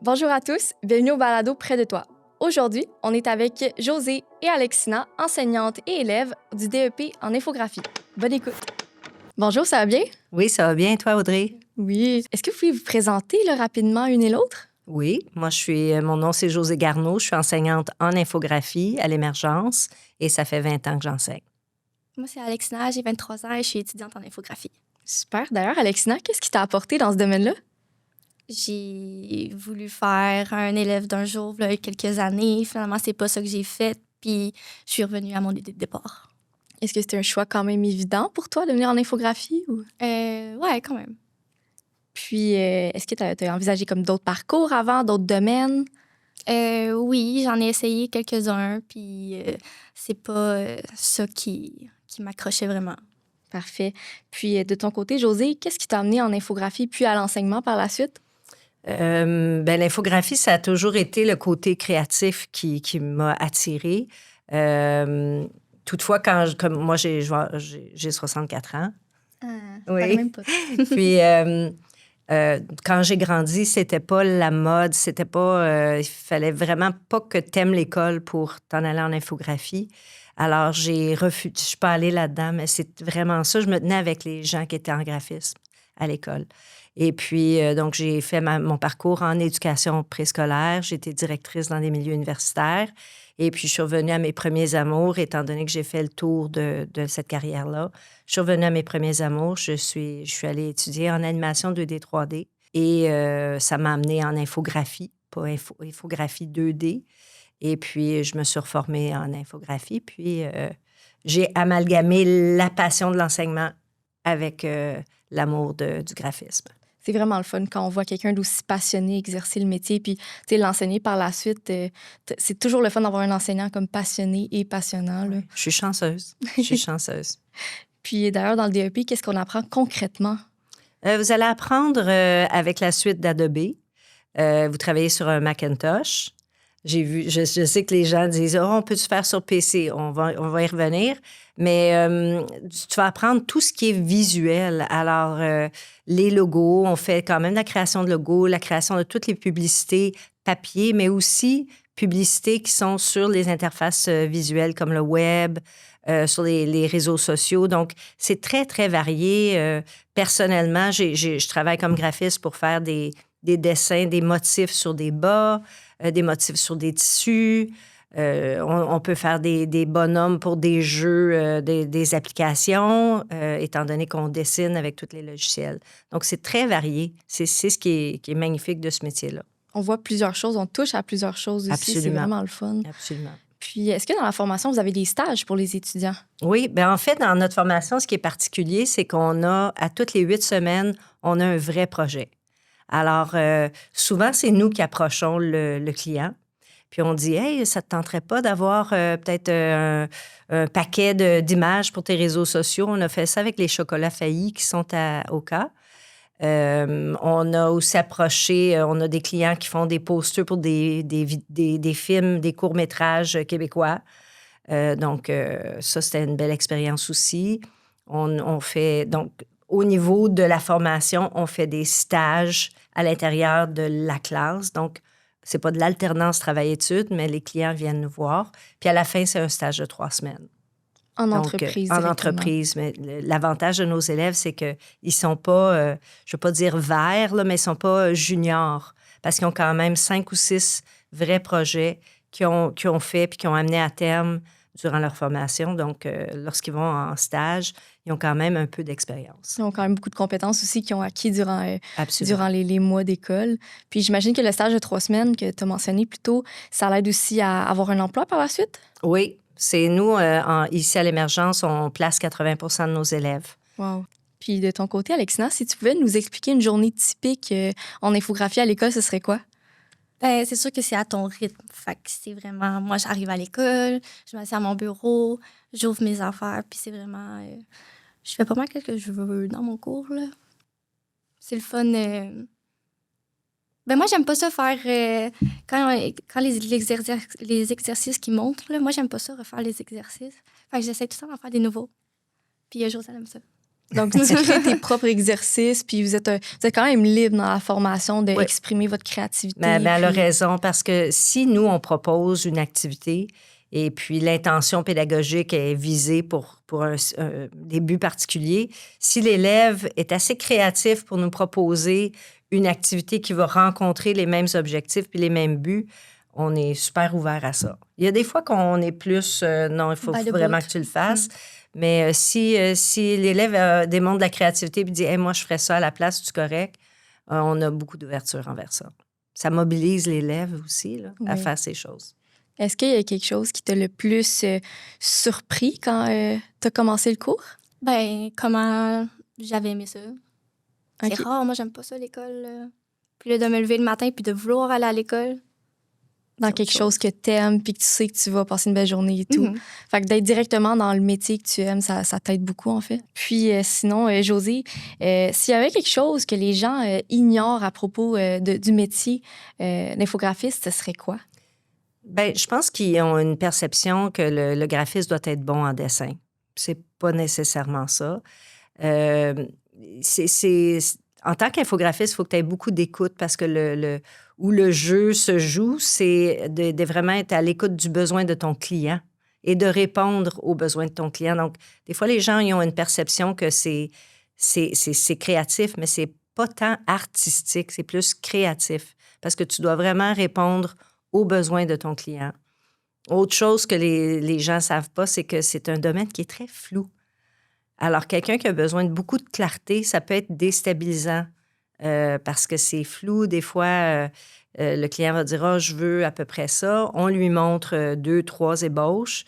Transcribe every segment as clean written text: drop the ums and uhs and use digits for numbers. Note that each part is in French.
Bonjour à tous, bienvenue au balado Près de toi. Aujourd'hui, on est avec Josée et Alexina, enseignantes et élèves du DEP en infographie. Bonne écoute. Bonjour, ça va bien? Oui, ça va bien, toi, Audrey? Oui. Est-ce que vous pouvez vous présenter rapidement une et l'autre? Oui, moi, mon nom, c'est Josée Garneau. Je suis enseignante en infographie à l'Émergence et ça fait 20 ans que j'enseigne. Moi, c'est Alexina, j'ai 23 ans et je suis étudiante en infographie. Super. D'ailleurs, Alexina, qu'est-ce qui t'a apporté dans ce domaine-là? J'ai voulu faire un élève d'un jour, il y a quelques années. Finalement, c'est pas ça que j'ai fait, puis je suis revenue à mon idée de départ. Est-ce que c'était un choix quand même évident pour toi de venir en infographie? Ou... Ouais, quand même. Puis, est-ce que tu as envisagé comme d'autres parcours avant, d'autres domaines? Oui, j'en ai essayé quelques-uns, puis c'est pas ça qui m'accrochait vraiment. Parfait. Puis, de ton côté, Josée, qu'est-ce qui t'a amené en infographie puis à l'enseignement par la suite? L'infographie, ça a toujours été le côté créatif qui m'a attirée. Toutefois, comme moi, j'ai 64 ans. Oui. Même pas. Puis, quand j'ai grandi, c'était pas la mode, c'était pas... il fallait vraiment pas que t'aimes l'école pour t'en aller en infographie. Alors, j'ai refusé. Je suis pas allée là-dedans, mais c'est vraiment ça. Je me tenais avec les gens qui étaient en graphisme à l'école. Et puis, donc, j'ai fait mon parcours en éducation préscolaire. J'ai été directrice dans des milieux universitaires. Et puis, je suis revenue à mes premiers amours, étant donné que j'ai fait le tour de cette carrière-là. Je suis revenue à mes premiers amours. Je suis allée étudier en animation 2D, 3D. Et ça m'a amenée en infographie, pas infographie 2D. Et puis, je me suis reformée en infographie. Puis, j'ai amalgamé la passion de l'enseignement avec l'amour du graphisme. C'est vraiment le fun quand on voit quelqu'un d'aussi passionné exercer le métier, puis l'enseigner par la suite. C'est toujours le fun d'avoir un enseignant comme passionné et passionnant. Là. Je suis chanceuse. Je suis chanceuse. Puis d'ailleurs, dans le DEP, qu'est-ce qu'on apprend concrètement? Vous allez apprendre avec la suite d'Adobe. Vous travaillez sur un Macintosh. Je sais que les gens disent « Oh, on peut-tu faire sur PC? » On va y revenir. Mais tu vas apprendre tout ce qui est visuel. Alors, les logos, on fait quand même la création de logos, la création de toutes les publicités papier, mais aussi publicités qui sont sur les interfaces visuelles comme le web, sur les réseaux sociaux. Donc, c'est très, très varié. Personnellement, je travaille comme graphiste pour faire des dessins, des motifs sur des bas, des motifs sur des tissus. On peut faire des bonhommes pour des jeux, des applications, étant donné qu'on dessine avec tous les logiciels. Donc, c'est très varié. C'est ce qui est magnifique de ce métier-là. On voit plusieurs choses, on touche à plusieurs choses aussi. Absolument. C'est vraiment le fun. Absolument. Puis, est-ce que dans la formation, vous avez des stages pour les étudiants? Oui, bien en fait, dans notre formation, ce qui est particulier, c'est qu'on a, à toutes les 8 semaines, on a un vrai projet. Alors, souvent, c'est nous qui approchons le client. Puis on dit « Hey, ça ne te tenterait pas d'avoir peut-être un paquet d'images pour tes réseaux sociaux? » On a fait ça avec les chocolats faillis qui sont à Oka. On a aussi approché, on a des clients qui font des posters pour des films, des courts-métrages québécois. Donc, ça, c'était une belle expérience aussi. On fait, donc, au niveau de la formation, on fait des stages à l'intérieur de la classe. Donc, c'est pas de l'alternance travail-études, mais les clients viennent nous voir. Puis à la fin, c'est un stage de 3 semaines. En entreprise. En entreprise. Mais l'avantage de nos élèves, c'est qu'ils ne sont pas, je ne veux pas dire verts, là, mais ils ne sont pas juniors. Parce qu'ils ont quand même 5 ou 6 vrais projets qu'ils ont fait puis qu'ils ont amené à terme durant leur formation. Donc, lorsqu'ils vont en stage, ils ont quand même un peu d'expérience. Ils ont quand même beaucoup de compétences aussi qu'ils ont acquis durant les mois d'école. Puis j'imagine que le stage de 3 semaines que tu as mentionné plus tôt, ça l'aide aussi à avoir un emploi par la suite? Oui. C'est nous, ici à l'Émergence, on place 80% de nos élèves. Wow. Puis de ton côté, Alexina, si tu pouvais nous expliquer une journée typique en infographie à l'école, ce serait quoi? Ben, c'est sûr que c'est à ton rythme. Fait que c'est vraiment... Moi, j'arrive à l'école, je m'assieds à mon bureau, j'ouvre mes affaires, puis c'est vraiment... je fais pas mal ce que je veux dans mon cours, là. C'est le fun... Ben moi, j'aime pas ça faire... quand les exercices qui montrent, là, moi, j'aime pas ça refaire les exercices. Fait que j'essaie tout le temps d'en faire des nouveaux. Puis Josée, elle aime ça. Donc, tu crées tes propres exercices, puis vous êtes quand même libre dans la formation d'exprimer votre créativité. Mais elle a raison, parce que si nous, on propose une activité et puis l'intention pédagogique est visée pour des buts particuliers, si l'élève est assez créatif pour nous proposer une activité qui va rencontrer les mêmes objectifs puis les mêmes buts, on est super ouvert à ça. Il y a des fois qu'on est plus non, il faut vraiment que tu le fasses. Mais si l'élève démontre de la créativité et dit hey, « moi, je ferais ça à la place, c'est correct », on a beaucoup d'ouverture envers ça. Ça mobilise l'élève aussi là, à faire ces choses. Est-ce qu'il y a quelque chose qui t'a le plus surpris quand tu as commencé le cours? Ben, comment j'avais aimé ça. C'est rare, moi, j'aime pas ça, l'école. Puis là, de me lever le matin puis de vouloir aller à l'école. Dans quelque chose que t'aimes puis que tu sais que tu vas passer une belle journée et tout. Fait que d'être directement dans le métier que tu aimes, ça t'aide beaucoup, en fait. Puis sinon, Josée, s'il y avait quelque chose que les gens ignorent à propos du métier d'infographiste, ce serait quoi? Bien, je pense qu'ils ont une perception que le graphiste doit être bon en dessin. C'est pas nécessairement ça. En tant qu'infographiste, il faut que tu aies beaucoup d'écoute parce que où le jeu se joue, c'est de vraiment être à l'écoute du besoin de ton client et de répondre aux besoins de ton client. Donc, des fois, les gens ils ont une perception que c'est créatif, mais c'est pas tant artistique, c'est plus créatif parce que tu dois vraiment répondre aux besoins de ton client. Autre chose que les gens ne savent pas, c'est que c'est un domaine qui est très flou. Alors, quelqu'un qui a besoin de beaucoup de clarté, ça peut être déstabilisant parce que c'est flou. Des fois, le client va dire « Ah, je veux à peu près ça ». On lui montre 2, 3 ébauches.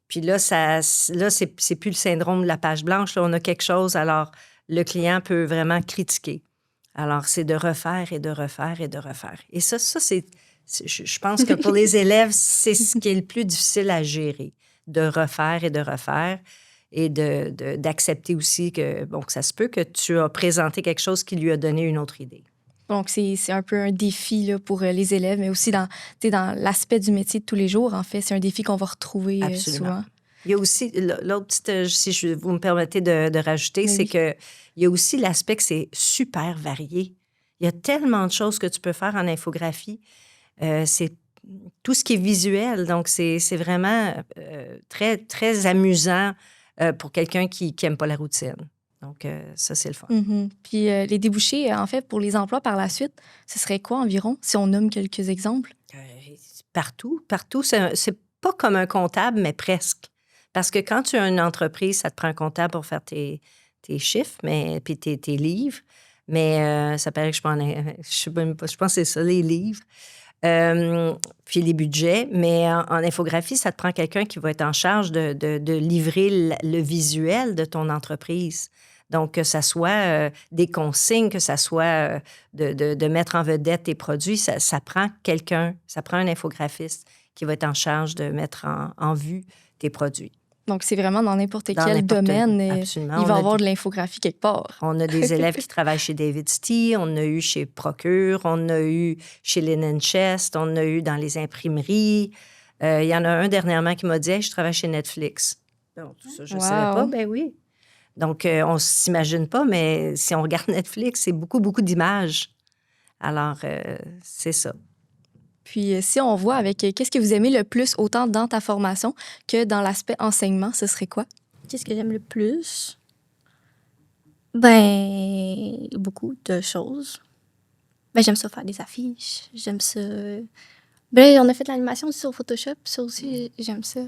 Puis là, c'est plus le syndrome de la page blanche. Là, on a quelque chose. Alors, le client peut vraiment critiquer. Alors, c'est de refaire et de refaire et de refaire. Et ça c'est... Je pense que pour les élèves, c'est ce qui est le plus difficile à gérer, de refaire et de refaire. Et d'accepter aussi que ça se peut que tu as présenté quelque chose qui lui a donné une autre idée. Donc, c'est un peu un défi là, pour les élèves, mais aussi dans l'aspect du métier de tous les jours, en fait. C'est un défi qu'on va retrouver souvent. Il y a aussi, l'autre petite, si vous me permettez de rajouter, c'est qu'il y a aussi l'aspect que c'est super varié. Il y a tellement de choses que tu peux faire en infographie. C'est tout ce qui est visuel. Donc, c'est vraiment très, très amusant pour quelqu'un qui n'aime pas la routine. Donc, ça, c'est le fun. Puis, les débouchés, en fait, pour les emplois par la suite, ce serait quoi environ, si on nomme quelques exemples? Partout. C'est pas comme un comptable, mais presque. Parce que quand tu as une entreprise, ça te prend un comptable pour faire tes chiffres, puis tes livres. Mais ça paraît que je pense que c'est ça, les livres. Puis les budgets, mais en infographie, ça te prend quelqu'un qui va être en charge de livrer le visuel de ton entreprise. Donc, que ça soit des consignes, que ça soit de mettre en vedette tes produits, ça prend quelqu'un, ça prend un infographiste qui va être en charge de mettre en vue tes produits. Donc, c'est vraiment dans n'importe quel domaine, il va y avoir de l'infographie quelque part. On a des élèves qui travaillent chez David Stee, on a eu chez Procure, on a eu chez Linen Chest, on a eu dans les imprimeries. Il y en a un dernièrement qui m'a dit hey, « je travaille chez Netflix ». Donc, tout ça, je ne savais pas. Ben oui. Donc, on ne s'imagine pas, mais si on regarde Netflix, c'est beaucoup, beaucoup d'images. Alors, c'est ça. Puis, si on voit avec qu'est-ce que vous aimez le plus autant dans ta formation que dans l'aspect enseignement, ce serait quoi? Qu'est-ce que j'aime le plus? Ben, beaucoup de choses. Ben, j'aime ça faire des affiches. J'aime ça. Ben, on a fait de l'animation aussi sur Photoshop. Ça aussi, j'aime ça.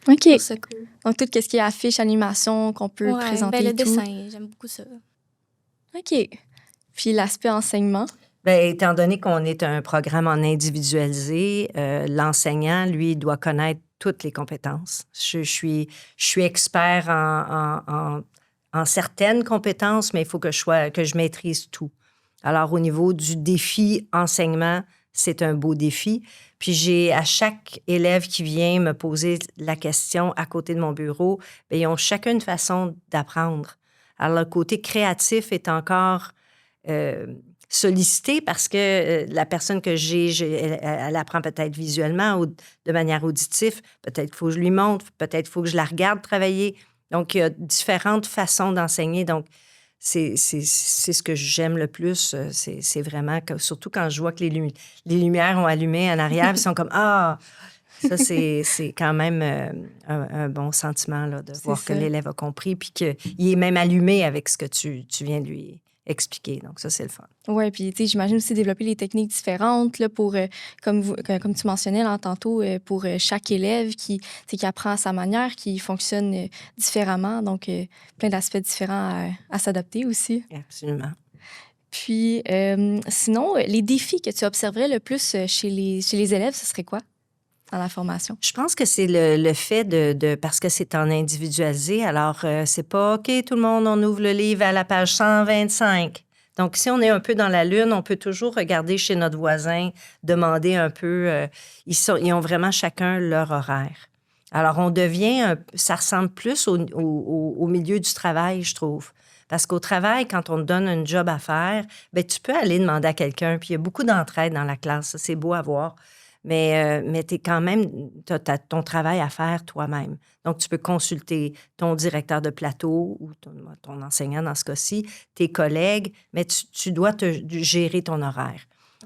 OK. C'est cool. Donc, tout ce qui est affiche, animation, qu'on peut présenter. Ben, le et tout. dessin, j'aime beaucoup ça. OK. Puis, l'aspect enseignement? Bien, étant donné qu'on est un programme en individualisé, l'enseignant, lui, doit connaître toutes les compétences. Je suis expert en certaines compétences, mais il faut que je maîtrise tout. Alors, au niveau du défi enseignement, c'est un beau défi. Puis j'ai à chaque élève qui vient me poser la question à côté de mon bureau, bien, ils ont chacun une façon d'apprendre. Alors, le côté créatif est encore sollicité parce que la personne que elle apprend peut-être visuellement ou de manière auditive. Peut-être qu'il faut que je lui montre, peut-être qu'il faut que je la regarde travailler. Donc, il y a différentes façons d'enseigner. Donc, c'est ce que j'aime le plus. C'est vraiment, surtout quand je vois que les lumières ont allumé en arrière, ils sont comme, ah, ça, c'est quand même un bon sentiment là, de voir que l'élève a compris puis qu'il est même allumé avec ce que tu viens de lui expliquer. Donc, ça, c'est le fun. Oui, puis tu sais, j'imagine aussi développer les techniques différentes là, pour, comme tu mentionnais là, tantôt, pour chaque élève qui apprend à sa manière, qui fonctionne différemment. Donc, plein d'aspects différents à s'adapter aussi. Absolument. Puis, sinon, les défis que tu observerais le plus chez les élèves, ce serait quoi dans la formation? Je pense que c'est le fait parce que c'est en individualisé, alors c'est pas « OK, tout le monde, on ouvre le livre à la page 125 ». Donc, si on est un peu dans la lune, on peut toujours regarder chez notre voisin, demander un peu. Ils ont vraiment chacun leur horaire. Alors, on devient... ça ressemble plus au milieu du travail, je trouve. Parce qu'au travail, quand on te donne un job à faire, bien, tu peux aller demander à quelqu'un. Puis il y a beaucoup d'entraide dans la classe. Ça, c'est beau à voir. Mais tu as ton travail à faire toi-même. Donc, tu peux consulter ton directeur de plateau ou ton enseignant dans ce cas-ci, tes collègues, mais tu dois gérer ton horaire.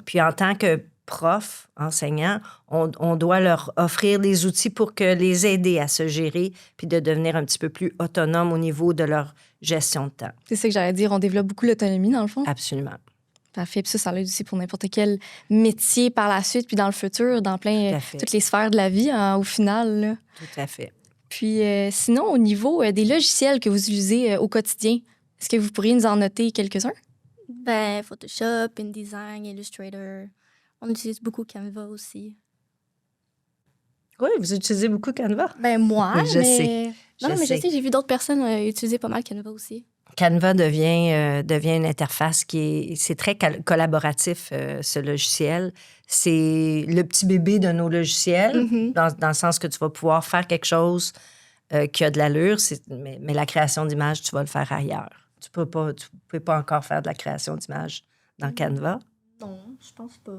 Puis, en tant que prof, enseignant, on doit leur offrir des outils pour les aider à se gérer puis de devenir un petit peu plus autonome au niveau de leur gestion de temps. C'est ça que j'allais dire. On développe beaucoup l'autonomie, dans le fond. Absolument. Parfait. Puis ça l'aide aussi pour n'importe quel métier par la suite, puis dans le futur, dans toutes les sphères de la vie, au final. Là. Tout à fait. Puis sinon, au niveau des logiciels que vous utilisez au quotidien, est-ce que vous pourriez nous en noter quelques-uns? Ben, Photoshop, InDesign, Illustrator. On utilise beaucoup Canva aussi. Oui, vous utilisez beaucoup Canva? Ben moi, je sais. Non, mais je sais, j'ai vu d'autres personnes utiliser pas mal Canva aussi. Canva devient une interface c'est très collaboratif, ce logiciel. C'est le petit bébé de nos logiciels, dans le sens que tu vas pouvoir faire quelque chose qui a de l'allure, mais la création d'images, tu vas le faire ailleurs. Tu peux pas encore faire de la création d'images dans Canva. Non, je pense pas.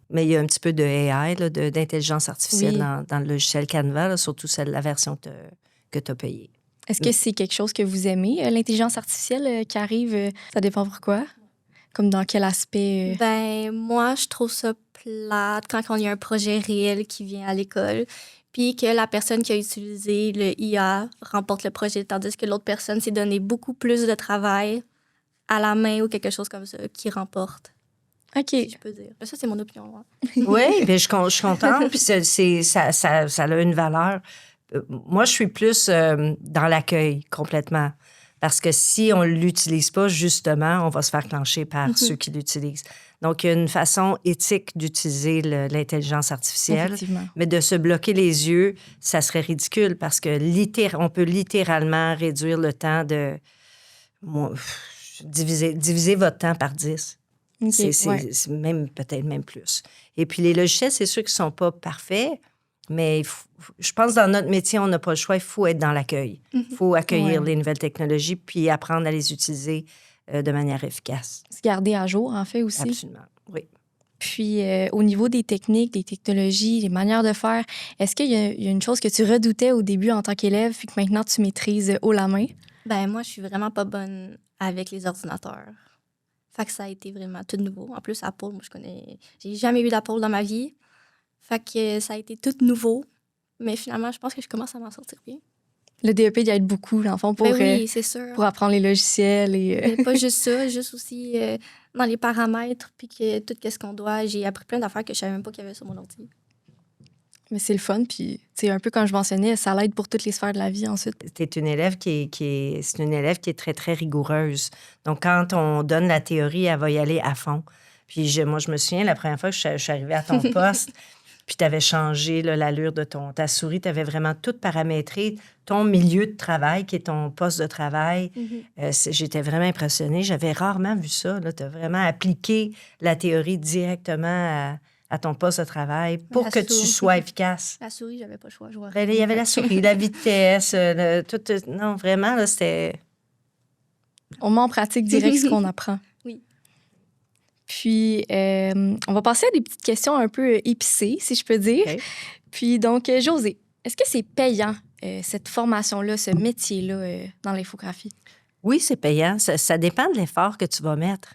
Mais il y a un petit peu de AI, là, d'intelligence artificielle dans le logiciel Canva, là, surtout la version que tu as payée. Est-ce que c'est quelque chose que vous aimez, l'intelligence artificielle qui arrive? Ça dépend pourquoi? Comme dans quel aspect? Ben, moi, je trouve ça plate quand il y a un projet réel qui vient à l'école, puis que la personne qui a utilisé le IA remporte le projet, tandis que l'autre personne s'est donné beaucoup plus de travail à la main ou quelque chose comme ça qui remporte. OK. Si je peux dire. Ça, c'est mon opinion. Hein. Oui, bien, je suis contente. Puis ça a une valeur. Moi, je suis plus dans l'accueil complètement. Parce que si on ne l'utilise pas, justement, on va se faire clencher par ceux qui l'utilisent. Donc, il y a une façon éthique d'utiliser l'intelligence artificielle. Mais de se bloquer les yeux, ça serait ridicule parce que on peut littéralement réduire le temps diviser votre temps par 10. Okay, c'est même peut-être même plus. Et puis, les logiciels, c'est sûr qu'ils ne sont pas parfaits, mais je pense que dans notre métier, on n'a pas le choix. Il faut être dans l'accueil. Il faut accueillir les nouvelles technologies puis apprendre à les utiliser de manière efficace. Se garder à jour, en fait, aussi. Absolument, oui. Puis, au niveau des techniques, des technologies, des manières de faire, est-ce qu'il y a une chose que tu redoutais au début en tant qu'élève puis que maintenant tu maîtrises haut la main? Ben moi, je suis vraiment pas bonne avec les ordinateurs. Fait que ça a été vraiment tout nouveau. En plus, Apple, moi, j'ai jamais eu d'Apple dans ma vie. Fait que ça a été tout nouveau. Mais finalement, je pense que je commence à m'en sortir bien. Le DEP, il aide beaucoup, dans le fond, oui, c'est sûr. Pour apprendre les logiciels. Mais pas juste ça, juste aussi dans les paramètres, puis que tout ce qu'on doit. J'ai appris plein d'affaires que je savais même pas qu'il y avait sur mon ordi. Mais c'est le fun, puis c'est un peu comme je mentionnais, ça l'aide pour toutes les sphères de la vie ensuite. Tu es une élève c'est une élève qui est très, très rigoureuse. Donc, quand on donne la théorie, elle va y aller à fond. Puis moi, je me souviens, la première fois que je suis arrivée à ton poste, puis tu avais changé l'allure de ta souris, tu avais vraiment tout paramétré, ton milieu de travail, qui est ton poste de travail. J'étais vraiment impressionnée. J'avais rarement vu ça. Tu as vraiment appliqué la théorie directement à ton poste de travail pour que tu sois efficace. La souris, j'avais pas le choix. Il y avait la souris, la vitesse, tout. Non, vraiment, là, c'était... On met en pratique direct ce qu'on apprend. Oui. Puis, on va passer à des petites questions un peu épicées, si je peux dire. Okay. Puis, donc, Josée, est-ce que c'est payant cette formation-là, ce métier-là dans l'infographie? Oui, c'est payant. Ça dépend de l'effort que tu vas mettre.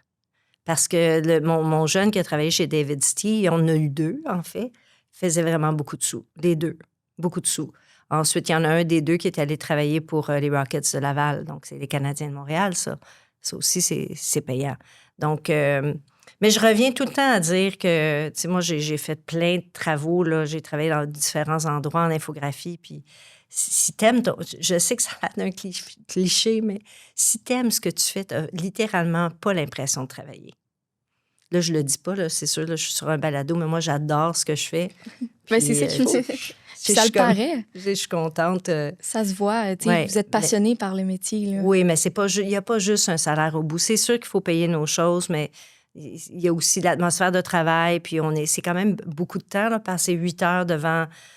Parce que mon jeune qui a travaillé chez David Stee, on a eu 2, en fait, faisait vraiment beaucoup de sous. Les 2, beaucoup de sous. Ensuite, il y en a un des 2 qui est allé travailler pour les Rockets de Laval. Donc, c'est les Canadiens de Montréal, ça. Ça aussi, c'est payant. Donc, mais je reviens tout le temps à dire que, tu sais, moi, j'ai fait plein de travaux, là. J'ai travaillé dans différents endroits en infographie, puis si t'aimes je sais que ça a l'air d'un cliché, mais si t'aimes ce que tu fais, t'as littéralement pas l'impression de travailler. Là, je le dis pas, là, c'est sûr, là, je suis sur un balado, mais moi, j'adore ce que je fais. Ben, c'est ça qui me dit. Ça le paraît. Je suis contente. Ça se voit. Vous êtes passionné par le métier. Là. Oui, mais il n'y a pas juste un salaire au bout. C'est sûr qu'il faut payer nos choses, mais il y a aussi l'atmosphère de travail. Puis c'est quand même beaucoup de temps, là, passer 8 heures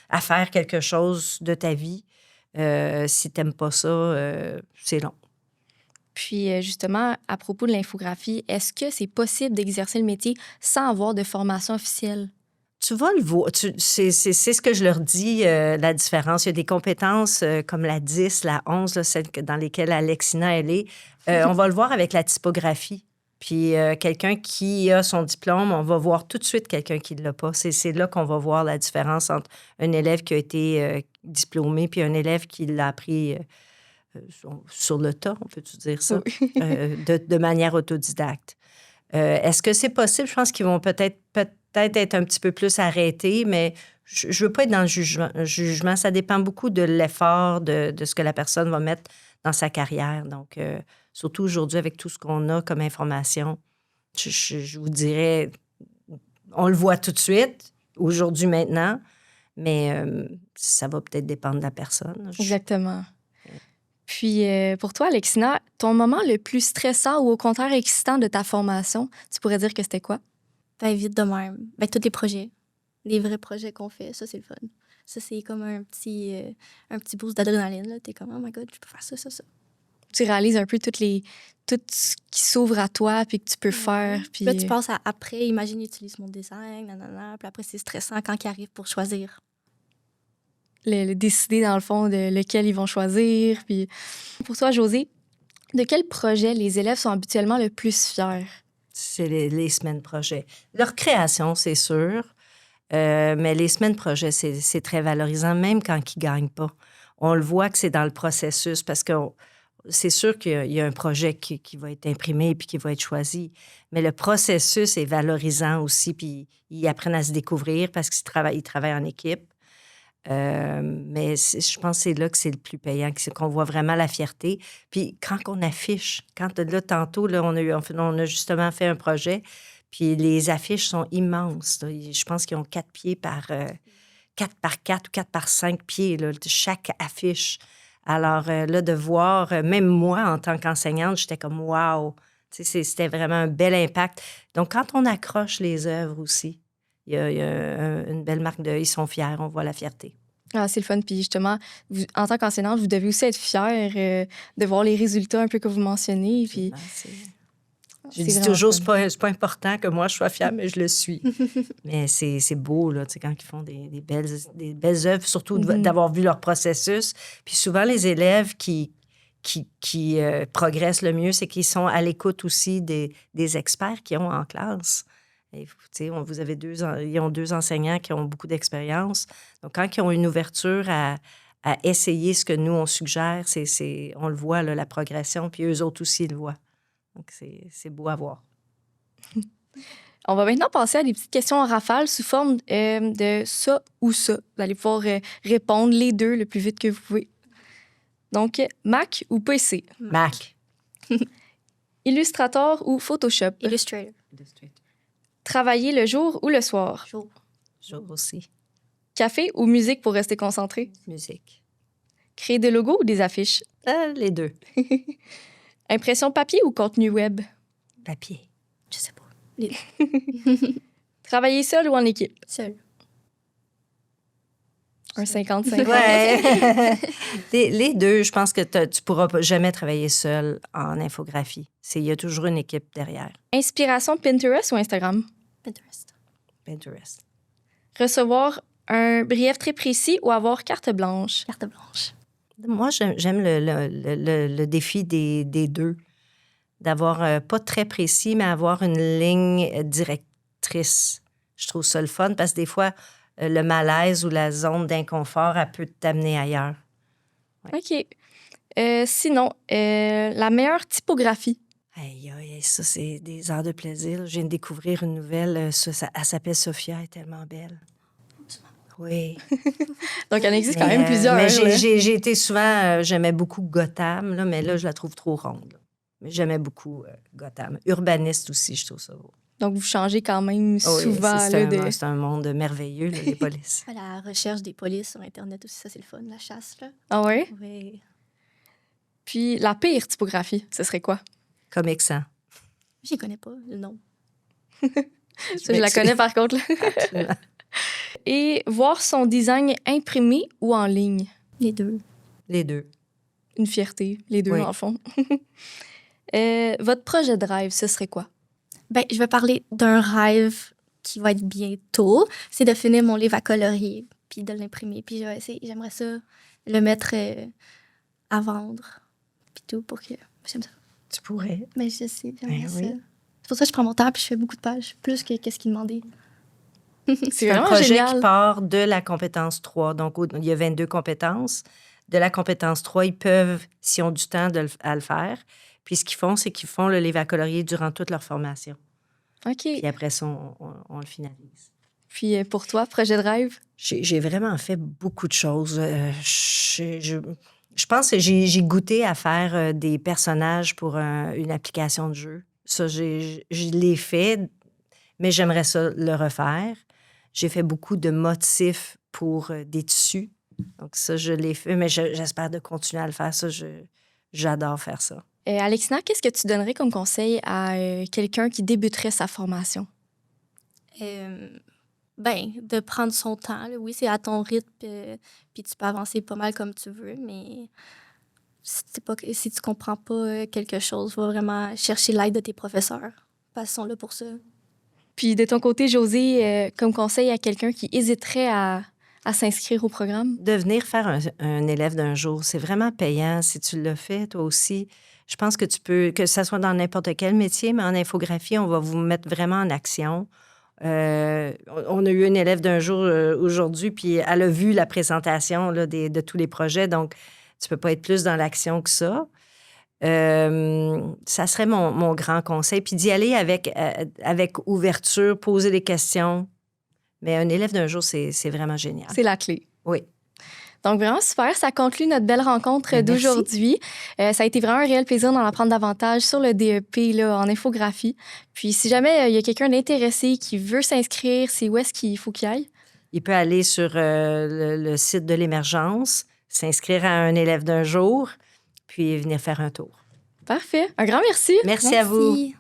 à faire quelque chose de ta vie. Si tu n'aimes pas ça, c'est long. Puis, justement, à propos de l'infographie, est-ce que c'est possible d'exercer le métier sans avoir de formation officielle? Tu vas le voir. C'est ce que je leur dis, la différence. Il y a des compétences comme la 10, la 11, là, celle dans lesquelles Alexina, elle est. On va le voir avec la typographie. Puis quelqu'un qui a son diplôme, on va voir tout de suite quelqu'un qui ne l'a pas. C'est là qu'on va voir la différence entre un élève qui a été diplômé puis un élève qui l'a appris sur le tas, on peut-tu dire ça, oui. de manière autodidacte. Est-ce que c'est possible? Je pense qu'ils vont peut-être être un petit peu plus arrêtés, mais je ne veux pas être dans le jugement. Ça dépend beaucoup de l'effort, de ce que la personne va mettre dans sa carrière. Donc, surtout aujourd'hui, avec tout ce qu'on a comme information, je vous dirais, on le voit tout de suite, aujourd'hui, maintenant, mais ça va peut-être dépendre de la personne. Exactement. Puis, pour toi, Alexina, ton moment le plus stressant ou au contraire excitant de ta formation, tu pourrais dire que c'était quoi? Ben, vite de même. Ben, tous les projets. Les vrais projets qu'on fait, ça, c'est le fun. Ça, c'est comme un petit boost d'adrénaline. Là. T'es comme, oh my God, je peux faire ça, ça, ça. Tu réalises un peu tout ce qui s'ouvre à toi puis que tu peux faire. Puis là, tu passes après, imagine, ils utilisent mon design, nanana. Puis après, c'est stressant quand ils arrivent pour choisir. Le décider, dans le fond, de lequel ils vont choisir. Puis pour toi, Josée, de quel projet les élèves sont habituellement le plus fiers? C'est les semaines projets. Leur création, c'est sûr, mais les semaines projets, c'est très valorisant, même quand ils ne gagnent pas. On le voit que c'est dans le processus parce que c'est sûr qu'il y a un projet qui va être imprimé puis qui va être choisi, mais le processus est valorisant aussi, puis ils apprennent à se découvrir parce qu'ils travaillent en équipe. Mais je pense que c'est là que c'est le plus payant, qu'on voit vraiment la fierté. Puis quand on affiche, là, tantôt, là, on a justement fait un projet, puis les affiches sont immenses. Là. Je pense qu'ils ont 4 pieds 4 par 4 ou 4 par 5 pieds, là, chaque affiche. Alors là, de voir, même moi, en tant qu'enseignante, j'étais comme « wow ». C'était vraiment un bel impact. Donc, quand on accroche les œuvres aussi, il y a une belle marque de « ils sont fiers », on voit la fierté. Ah, c'est le fun. Puis justement, en tant qu'enseignante, vous devez aussi être fière de voir les résultats un peu que vous mentionnez. Puis... Je dis toujours, c'est pas important que moi je sois fière, mais je le suis. Mais c'est beau, là, quand ils font des belles œuvres, surtout d'avoir vu leur processus. Puis souvent, les élèves qui progressent le mieux, c'est qu'ils sont à l'écoute aussi des experts qu'ils ont en classe. Vous avez ils ont 2 enseignants qui ont beaucoup d'expérience. Donc, quand ils ont une ouverture à essayer ce que nous, on suggère, on le voit, là, la progression, puis eux autres aussi le voient. Donc, c'est beau à voir. On va maintenant passer à des petites questions en rafale sous forme de ça ou ça. Vous allez pouvoir répondre les 2 le plus vite que vous pouvez. Donc, Mac ou PC? Mac. Illustrator ou Photoshop? Illustrator. Travailler le jour ou le soir? Jour. Jour aussi. Café ou musique pour rester concentré? Musique. Créer des logos ou des affiches? Les 2. Impression papier ou contenu web? Papier. Je sais pas. Travailler seul ou en équipe? Seul. Un 50-50. Ouais. les 2, je pense que tu pourras jamais travailler seul en infographie. Il y a toujours une équipe derrière. Inspiration Pinterest ou Instagram? Pinterest. Recevoir un brief très précis ou avoir carte blanche? Carte blanche. Moi, j'aime le défi des deux. D'avoir, pas très précis, mais avoir une ligne directrice. Je trouve ça le fun parce que des fois, le malaise ou la zone d'inconfort, elle peut t'amener ailleurs. Ouais. OK. Sinon, la meilleure typographie. Aïe, aïe, ça, c'est des heures de plaisir. Je viens de découvrir une nouvelle. Elle s'appelle Sophia, elle est tellement belle. Oui. Donc, il en existe quand même plusieurs. Mais là. j'ai été souvent... j'aimais beaucoup Gotham, là, mais là, je la trouve trop ronde. Là. Mais j'aimais beaucoup Gotham. Urbaniste aussi, je trouve ça beau. Donc, vous changez quand même Oh, oui, souvent. c'est un monde merveilleux, là, les polices. À la recherche des polices sur Internet aussi, ça, c'est le fun, la chasse, là. Ah ouais? Oui. Puis, la pire typographie, ce serait quoi? Comic Sans. Je les connais pas, le nom. Ça, je la connais par contre. Là. Et voir son design imprimé ou en ligne? Les deux. Les deux. Une fierté, les deux, Oui. dans le fond. Votre projet de rêve, ce serait quoi? Ben, je vais parler d'un rêve qui va être bientôt. C'est de finir mon livre à colorier, puis de l'imprimer. Puis j'aimerais ça le mettre à vendre, puis tout, pour que... J'aime ça. Tu pourrais. Mais je sais, j'aimerais Ben ça. oui. C'est pour ça que je prends mon temps, puis je fais beaucoup de pages, plus que qu'est-ce qu'il demandait. C'est un vraiment projet génial. qui part de la compétence 3. Donc, il y a 22 compétences. De la compétence 3, ils peuvent, s'ils ont du temps, à le faire. Puis, ce qu'ils font, c'est qu'ils font le livre à colorier durant toute leur formation. OK. Puis après ça, on le finalise. Puis pour toi, projet de rêve? J'ai vraiment fait beaucoup de choses. Je pense que j'ai goûté à faire des personnages pour une application de jeu. Ça, je l'ai fait, mais j'aimerais ça le refaire. J'ai fait beaucoup de motifs pour des tissus. Donc ça, je l'ai fait, mais j'espère de continuer à le faire. Ça, j'adore faire ça. Alexina, qu'est-ce que tu donnerais comme conseil à quelqu'un qui débuterait sa formation? Ben, de prendre son temps. Là. Oui, c'est à ton rythme, puis tu peux avancer pas mal comme tu veux, mais si tu comprends pas quelque chose, va vraiment chercher l'aide de tes professeurs, parce qu'ils sont là pour ça. Puis de ton côté, Josée, comme conseil à quelqu'un qui hésiterait à s'inscrire au programme? De venir faire un élève d'un jour, c'est vraiment payant si tu le fais, toi aussi. Je pense que tu peux, que ça soit dans n'importe quel métier, mais en infographie, on va vous mettre vraiment en action. On a eu une élève d'un jour aujourd'hui, puis elle a vu la présentation là, de tous les projets, donc tu peux pas être plus dans l'action que ça. Ça serait mon grand conseil. Puis d'y aller avec ouverture, poser des questions. Mais un élève d'un jour, c'est vraiment génial. C'est la clé. Oui. Donc, vraiment super. Ça conclut notre belle rencontre d'aujourd'hui. Ça a été vraiment un réel plaisir d'en apprendre davantage sur le DEP là, en infographie. Puis, si jamais il y a quelqu'un d'intéressé qui veut s'inscrire, c'est où est-ce qu'il faut qu'il aille? Il peut aller sur le site de l'Émergence, s'inscrire à un élève d'un jour, puis venir faire un tour. Parfait. Un grand merci. Merci à vous.